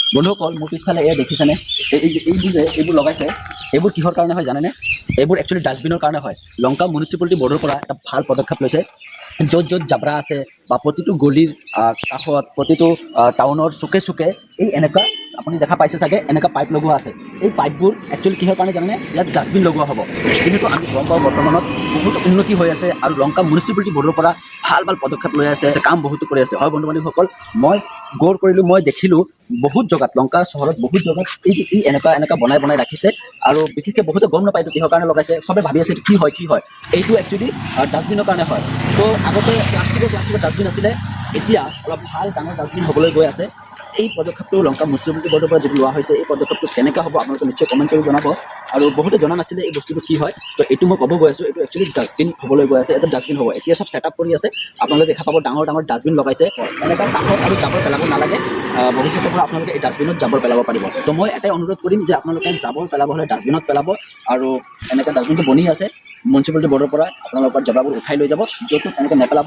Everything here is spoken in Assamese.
বন্ধুসকল মোৰ পিছফালে এয়া দেখিছেনে এইবোৰ লগাইছে এইবোৰ কিহৰ কাৰণে হয় জানেনে এইবোৰ একচুৱেলি ডাষ্টবিনৰ কাৰণে হয় লংকা মিউনিচিপালিটি বৰ্ডৰ পৰা এটা ভাল পদক্ষেপ লৈছে য'ত য'ত জাবৰা আছে বা প্ৰতিটো গলিৰ কাষত প্ৰতিটো টাউনৰ চুকে চুকে এই এনেকুৱা আপুনি দেখা পাইছে চাগে এনেকুৱা পাইপ লগোৱা আছে এই পাইপবোৰ একচুৱেলি কিহৰ কাৰণে জানেনে ইয়াত ডাষ্টবিন লগোৱা হ'ব যিহেতু আমি গম পাওঁ বৰ্তমানত বহুত উন্নতি হৈ আছে আৰু লংকা মিউনিচিপালিটি বৰ্ডৰ পৰা ভাল ভাল পদক্ষেপ লৈ আছে কাম বহুতো কৰি আছে হয় বন্ধু বান্ধৱীসকল মই গৌৰ কৰিলোঁ মই দেখিলোঁ বহুত জেগাত লংকা চহৰত বহুত জেগাত এই এনেকুৱা বনাই ৰাখিছে আৰু বিশেষকৈ বহুতে গম নাপায় এইটো কিহৰ কাৰণে লগাইছে চবে ভাবি আছে কি হয় এইটো একচুৱেলি ডাষ্টবিনৰ কাৰণে হয় তো আগতে প্লাষ্টিকৰ ডাষ্টবিন আছিলে এতিয়া অলপ ভাল ডাঙৰ ডাষ্টবিন হ'বলৈ গৈ আছে এই পদক্ষেপটো লংকা মিউনিচিপালিটি বৰ্ডৰ পৰা যিটো লোৱা হৈছে এই পদক্ষেপটো কেনেকৈ হ'ব আপোনালোকে নিশ্চয় কমেণ্ট কৰি জনাব আৰু বহুতে জনা নাছিলে এই বস্তুটো কি হয় তো এইটো মই ক'ব গৈ আছোঁ এইটো একচুৱেলি ডাষ্টবিন হ'বলৈ গৈ আছে এটা ডাষ্টবিন হ'ব এতিয়া চব ছেটআপ কৰি আছে আপোনালোকে দেখা পাব ডাঙৰ ডাষ্টবিন লগাইছে এনেকুৱা কাষত আৰু জাবৰ পেলাব নালাগে ভৱিষ্যতৰ পৰা আপোনালোকে এই ডাষ্টবিনত জাবৰ পেলাব পাৰিব তো মই এটাই অনুৰোধ কৰিম যে আপোনালোকে জাবৰ পেলাব হ'লে ডাষ্টবিনত পেলাব আৰু এনেকৈ ডাষ্টবিনটো বনি আছে মিউনিচিপালিটি বৰ্ডৰ পৰা আপোনালোকৰ জাবৰবোৰ উঠাই লৈ যাব য'ত এনেকৈ নেপেলাব